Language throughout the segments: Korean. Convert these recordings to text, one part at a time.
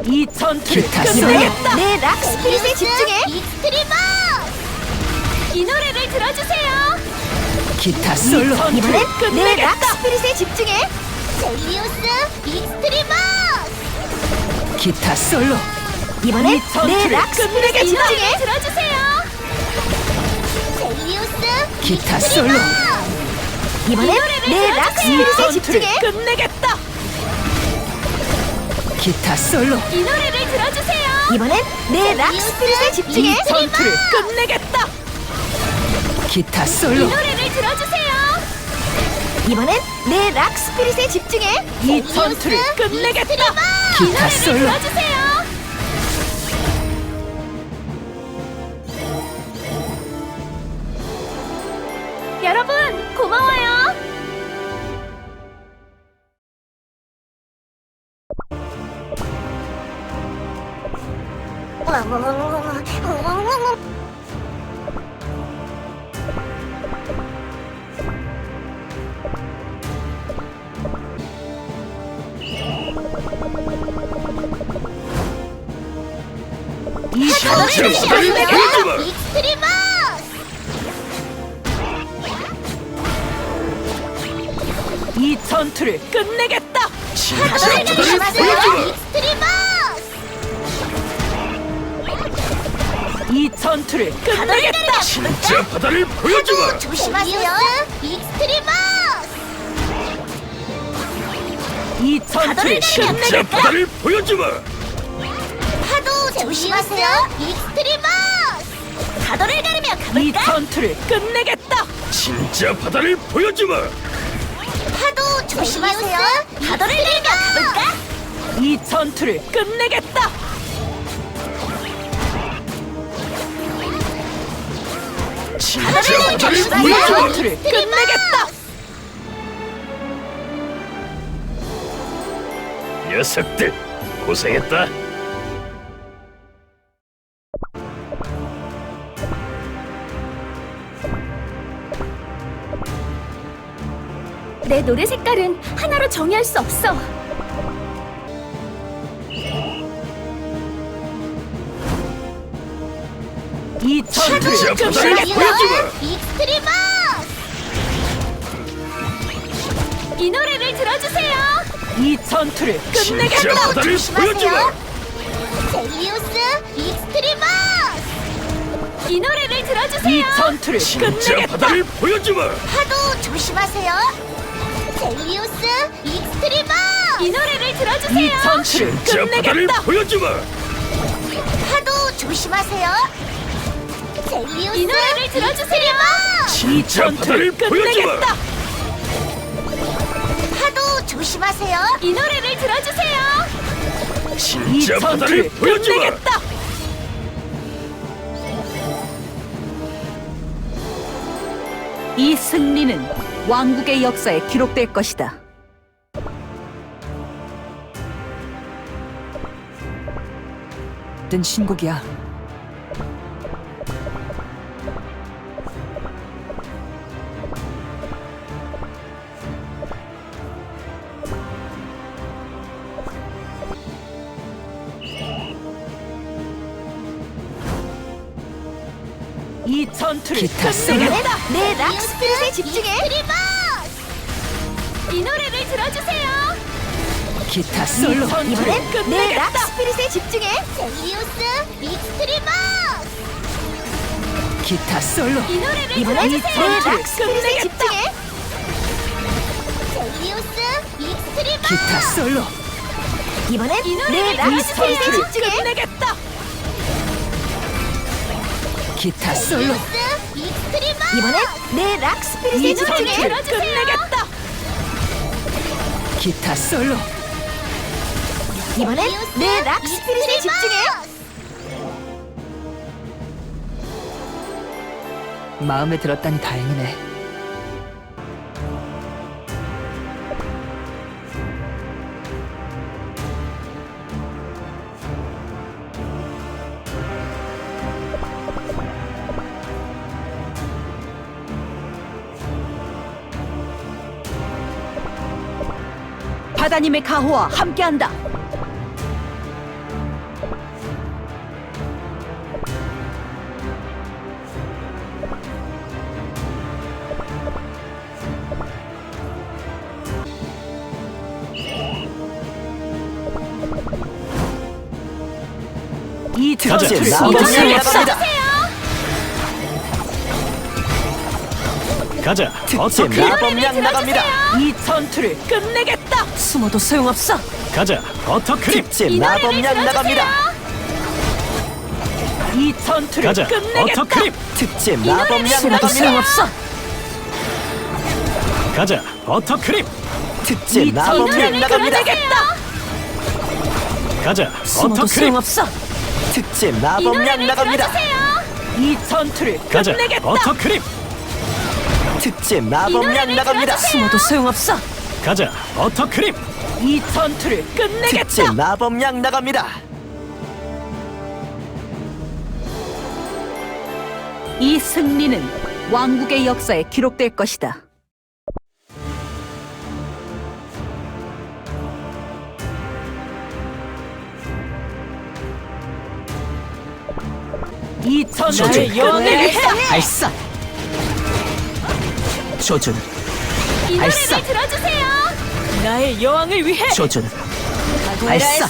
이 전투를 끝내겠다. 내 락스피릿에 집중해. 익스트리머! 이 노래를 들어주세요. 기타 솔로 이번엔 내 끝내겠다. 락스피릿에 집중해. 젤리우스 익스트리머! 기타 솔로 이번엔 이 전투를 내 락스피릿에 끝내겠다. 집중해. 들어주세요. 젤리우스 기타 익스트리머! 솔로 이번엔 내 이 락스피릿에 전투를 집중해. 끝내겠다. 기타 솔로 이 노래를 들어주세요. 이번엔 내 락스피릿에 이 집중해. 전투를 끝내겠다. 기타 이 솔로 노래를 들어주세요. 이번엔 내 락스피릿에 집중해. 이 전투를 끝내겠다. 이 기타 노래를 솔로 들어주세요. 여러분 고마워요. 이 전투를 익스트리머! 끝내겠다. 익스트리머! 이 전투를 끝내겠다. 익스트리머! 이 전투를 끝내겠다. 진짜 바다를 보여주마! 조심하세요. 익스트리머! 이 전투를 진짜 끝내겠다. 바다를 보여주마! 파도 조심하세요. 익스트리머! 파도를 가르며 이 가볼까? 전투를 끝내겠다. 진짜 바다를 보여주마! 파도 조심하세요. 파도를 가르며 가볼까? 이 전투를 끝내겠다. 진짜 바다를 바다를 이 조심하세요. 보여주마! 전투를 끝내겠다. 녀석들 고생했다. 내 노래 색깔은 하나로 정의할 수 없어. 이 전투를 진짜 바다를 끝내겠다. 보여주마! 익스트리머! 이 노래를 들어주세요. 이 전투를 진짜 끝내겠다. 바다를 보여주마! 젤리우스 익스트리머! 이 노래를 이 들어주세요. 전투를 진짜 끝내겠다. 바다를 보여주마! 파도 조심하세요. 젤리우스 익스트리머! 이 노래를 이 들어주세요. 전투를 진짜 바다를 끝내겠다. 보여주마! 파도 조심하세요. 젤리우스 이 노래를 들어주세요. 이 진짜 전투를 바다를 보여주마! 끝내겠다. 파도 조심하세요. 이 노래를 들어주세요. 이 진짜 바다를 전투를 보여주마! 끝내겠다. 이 승리는 왕국의 역사에 기록될 것이다. 든 신곡이야. 이 전투를 끝내겠다. 내 락스피릿에 집중해. 익스트리머! 이 노래를 들어주세요. 기타 솔로 전투를 이번엔 내 끝내겠다. 락스피릿에 집중해. 젤리우스 익스트리머! 기타 솔로 이 노래를 이 들어주세요. 내 전투를 락스피릿에 끝내겠다. 집중해. 젤리우스 익스트리머! 기타 솔로 이번엔 이 노래를 내 이 락스피릿에 전투를 집중해. 끝내겠다. 기타 솔로 젤리우스 익스트리머! 이번엔 내 락스피릿에 이 집중해. 전투를 끝내겠다. 기타 솔로 이번엔 내 락스피릿에 집중해. 마음에 들었다니 다행이네. 바다님의 가호와 함께한다. 이 가자. 전투를 마법약 이겨낼 수 나갑니다. 가자. 특제 어떻게? 마법약 나갑니다. 이 전투를 끝내겠다. 숨어도 소용없어. 가자. 어떻게? 특제 마법약 나갑니다. 이 전투를 가자. 끝내겠다. 어떻게? 특제 마법약 숨어도 나갑니다. 소용없어. 가자. 어떻게? 특제 이 마법약 전투를 나갑니다. 끝내겠다. 가자. 숨어도 어떻게? 소용없어. 특제 마법약 나갑니다. 이 전투를 가자. 끝내겠다. 어떻게? 특제 마법약 나갑니다. 숨어도 소용없어. 가자. 어떻게? 이 전투를 특제 끝내겠다. 마법약 나갑니다. 이 승리는 왕국의 역사에 기록될 것이다. 이 전투를 끝내겠다. 발사. 조준. 이 발사. 노래를 들어주세요. 나의 여왕을 위해 조준. 발사.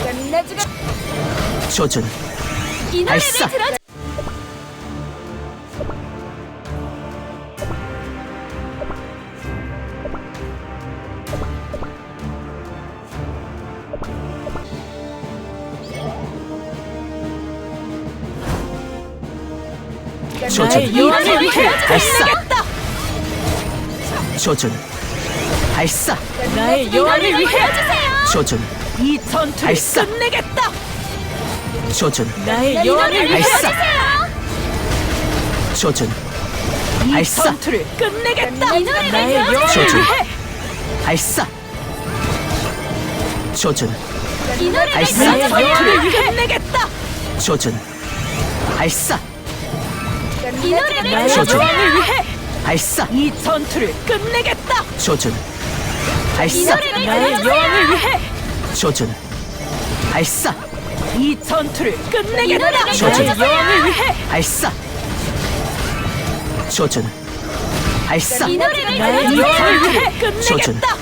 끝내주겠. 조준. 이 노래를 발사. 들어주. 조준. 나의 여왕을 위해 발사. 끝내겠다. 조준. 발사. 나의 여왕을 위해 조준. 이 전투를 발사. 끝내겠다. 조준. 나의 여왕을 위해 발사. 조준. 이 발사. 전투를 끝내겠다. 이 노래를 나의 여왕을 조준. 위해 발사. 조준. 이 노래를 발사. 나의 들어주세요. 전투를 끝내겠다. 조준. 발사. 이 노래를 나의 조준. 여왕을 위해 발사. 이 전투를 끝내겠다. 조준. 이 발사. 노래를 나의 들어주세요. 여왕을 위해 조준. 발사. 이 전투를 끝내겠다. 노래를 조준. 나의 여왕을 위해 발사. 조준. 발사. 이 노래를 나의 들어주세요. 여왕을 위해 조준. 끝내겠다.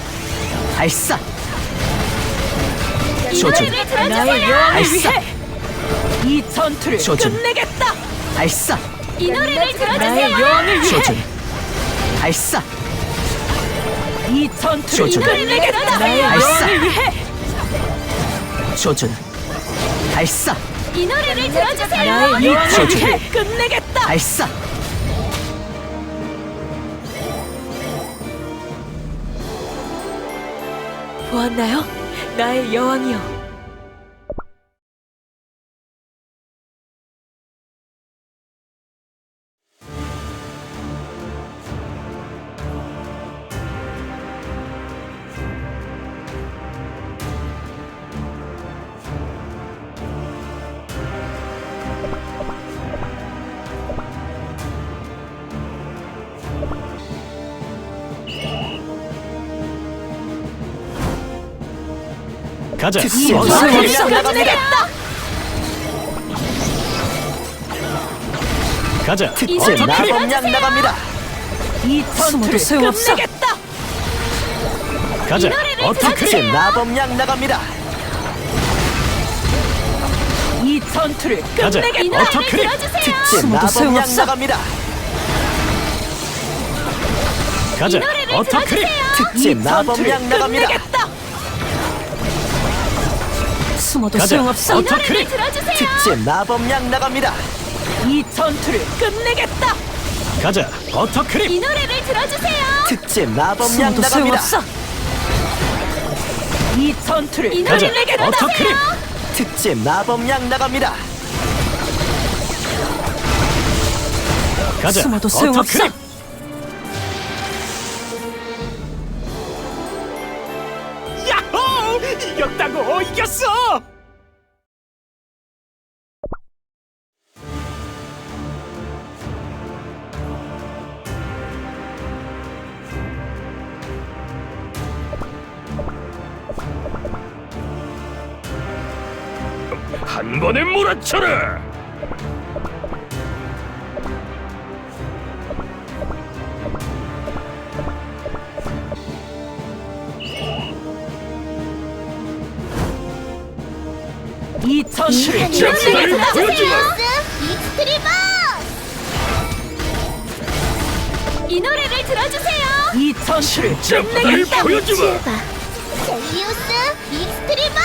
발사. 이 조준. 노래를 나의 들어주세요. 여왕을 발사. 위해 이 전투를 조준. 끝내겠다. 발사. 이 노래를 나의 들어주세요. 여왕을 위해 조준. 발사. 이 전투를 조준. 끝내겠다. 나의 발사. 여왕을 위해 조준. 발사. 이 노래를 들어주세요. 나의 여왕을 조준. 위해 끝내겠다. 발사. 보았나요? 나의 여왕이여. 가자. 특수 이 마법약 전투를 나갑니다. 끝내겠다. 가자. 특제 어떻게? 마법약 나갑니다. 이 전투를 소용없어. 끝내겠다. 가자. 어떻게? 특제 마법약 나갑니다. 이 전투를 가자. 끝내겠다. 어떻게? 특제 숨어도 마법약 소용없어. 나갑니다. 가자. 어떻게? 특제 이 마법약 전투를 나갑니다. 끝내겠다. 숨어도 가자. 소용없어. 어떻게? 특제 마법약 나갑니다. 이 전투를 끝내겠다. 가자. 어떻게? 이 노래를 들어주세요. 특제 마법약 숨어도 나갑니다. 소용없어. 이 전투를 가자. 끝내겠다. 어떻게? 특제 마법약 나갑니다. 가자. 숨어도 소용없어. 어떻게? 야호! 이겼다고! 이겼어! 한 번에 몰아쳐라! 전투를 제우스 끝내겠다. 익스트리머. 이 노래를 들어주세요. 이 전투를 바다를 끝내겠다. 보여주마. 제우스 익스트리머.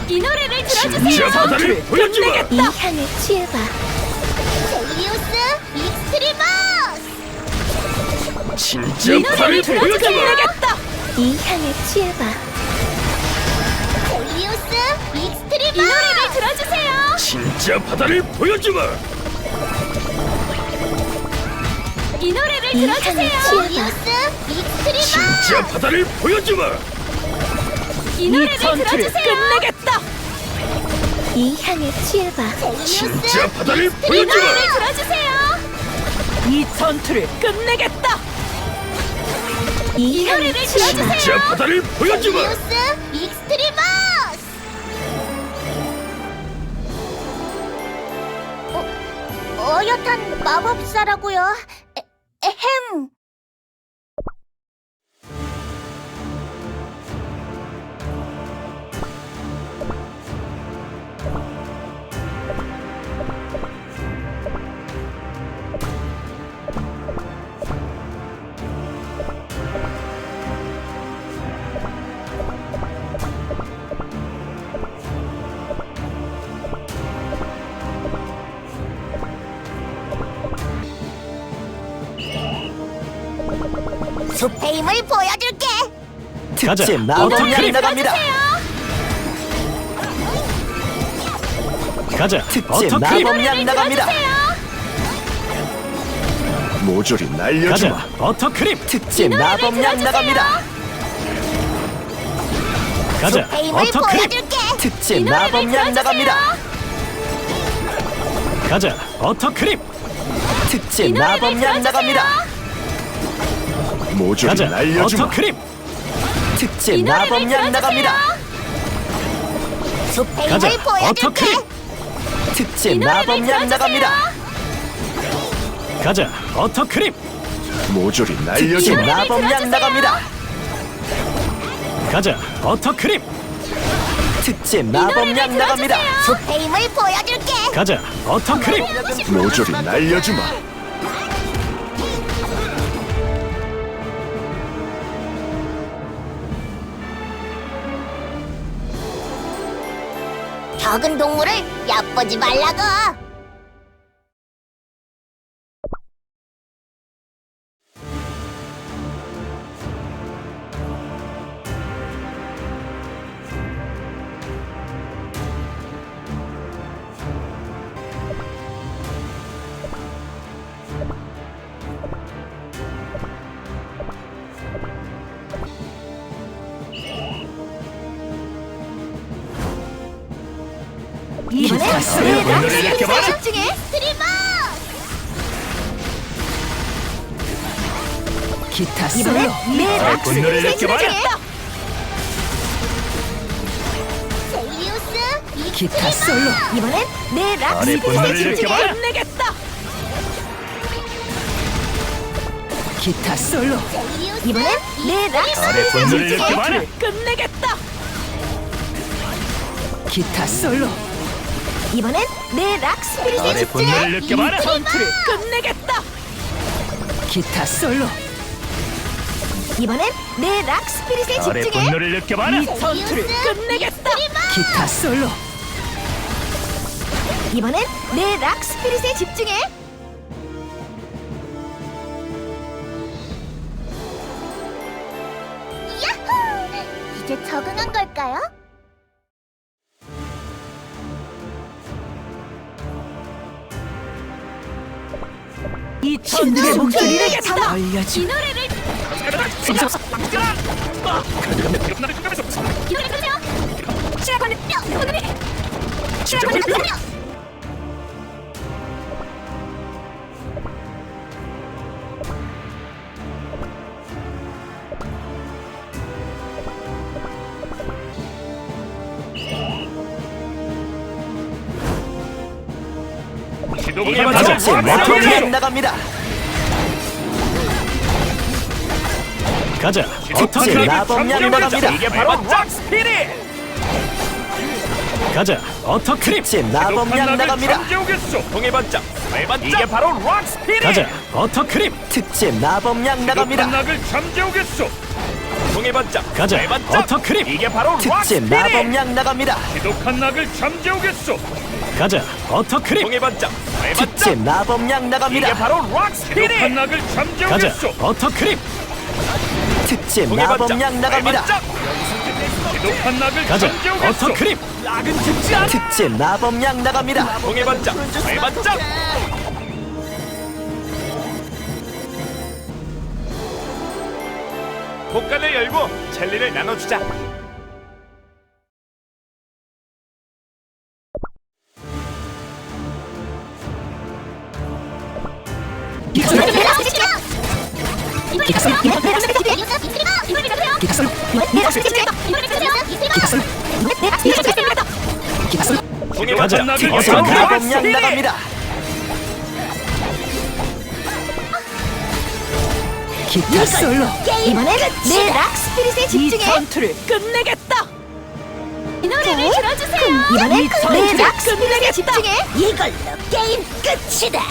이 노래를 들어주세요. 진짜 바다를 보여주마. 이 향을 취해봐. 제우스 익스트리머. 진짜 이 바다를 전투를 보여주마. 끝내겠다. 이 향을 취해봐. 제우스 이 익스트리머. 노래를 들어주세요. 진짜 바다를 보여주마. 이 노래를 들어주세요. 제우스 익스트리머. 진짜 바다를 보여주마. 이 이 노래를 전투를 들어주세요. 끝내겠다. 이 향을 취해봐. 진짜 바다를 이 보여주마. 노래를 들어주세요. 이 전투를 끝내겠다. 이 노래를 들어주세요. 진짜 바다를 보여주마. 제우스 익스트리머. 어엿한 마법사라고요. 에헴. 숲의 힘을 보여줄게. 가자. 특집 마법약 나갑니다. 가자. 특집 버터크림. 마법약 나갑니다. 모조리 날려주마. 가자. 버터크림. 특집 마법약 나갑니다. 가자. 숲의 힘을 버터크림. 보여줄게. 특집 마법약 나갑니다. 가자. 버터크림. 특집 마법약 나갑니다. 모조리 가자. 날려주마. 버터크림. 특집 마법약 나갑니다. 숲의 가자. 힘을 보여줄게. 버터크림. 특집 마법약 나갑니다. 가자. 버터크림. 모조리 특집 날려주마. 마법약 나갑니다. 가자. 버터크림. 특집 마법약 나갑니다. 숲의 힘을 보여줄게. 가자. 버터크림. 모조리 날려주마. 적은 동물을 얕보지 말라고. 이번엔 오늘을 느껴봐. 집중해. 스트리머. 기타 솔로 내 나의 분노를 느껴봐라. 제우스 기타 익스트리머. 솔로 이번엔 내 나의 분노를 느껴봐라. 끝내겠다. 기타 솔로 제우스 이번엔 내 나의 분노를 느껴봐라. 전투를 끝내겠다. 기타 솔로 이번엔 내 락 스피릿에 나의 집중해. 분노를 느껴봐라. 전투를 끝내겠다. 기타 솔로 이번엔 내 락 스피릿에 나의 집중해. 분노를 느껴봐라. 이 전투를 끝내겠다. 기타 솔로 이번엔 내 락 스피릿에 집중해. 야호! 이제 적응한 걸까요? 이 전투의 목소리를 이 알려주. 노래를 이 노래 들으세요. 시작하는 뼈 오늘이 시작하는 뼈. 가자. 특집 마법약 나갑니다. 가자. 특집 버터크림. 마법약 나갑니다. 이게 바로 락 스피릿. 가자. 어터크림. 특집 마법약 나갑니다. 잠재우겠소. 동해반짝. 발반짝. 이게 바로 락스피릿. 가자. 어터크림. 특집 마법약 나갑니다. 낙을 잠재우겠소. 동해반짝. 가자. 발반짝. 어터크림. 이게 바로 특집 락스피릿. 마법약 나갑니다. 지독한 낙을 잠재우겠소. 가자. 어터크림. 동해반짝. 발반짝. 특집 마법약 이게 나갑니다. 바로 락스피릿. 지독한 낙을 가자. 잠재우겠소. 어터크림. 특집 마법약 나갑니다. 지독한 낙을 가자. 잠재우겠소. 어터크림. 낙은 죽지 않아. 특집 마법약 나갑니다. 동해반짝. 발반짝. 복간을 열고 젤리를 나눠주자. 가자. 낙을 특집 어터크림. 마법약 나갑니다. 기타 솔로. 이번엔 내 락스피릿에 이 집중해. 전투를 끝내겠다. 이 노래를 들어주세요. 이번엔 이 내 전투를 락스피릿에 끝내겠다. 집중해. 이걸로 게임 끝이다.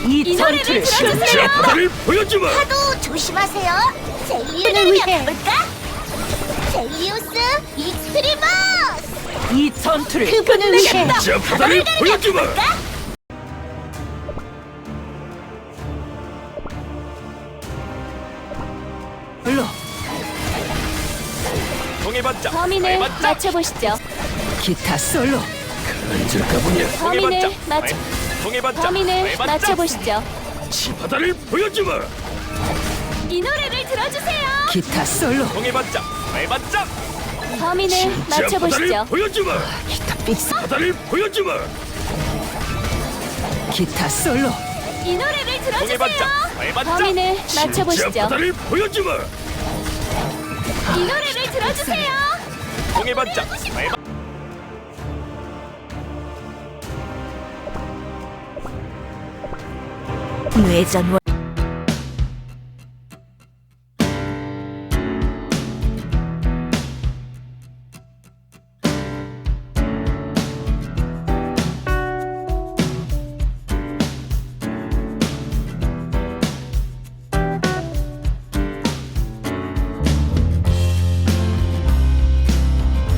이 노래를 전투를 들어주세요. 나를 보여주마. 파도 조심하세요. 제이유를 잡을까? 제이우스 익스트리머스. 이 전투를 끝내겠다. 자, 바다를 보여주마. 솔로. 동해반짝. 범인을 발반짝. 맞춰보시죠. 기타 솔로. 범인을 맞춰 동해반짝. 범인을 발반짝. 맞춰보시죠. 바다를 보여주마. 이 노래를 들어주세요. 기타 솔로. 동해반짝. 발반짝. 범인을 맞춰보시죠. 보여주마. 바다를 보여주마. 기타 솔로. 이 노래를 들어주세요. 동해반짝. 발반짝. 범인을 맞춰보시죠. 바다를 보여주마. 이 노래를 들어주세요. 동해반짝. 발반. 뇌전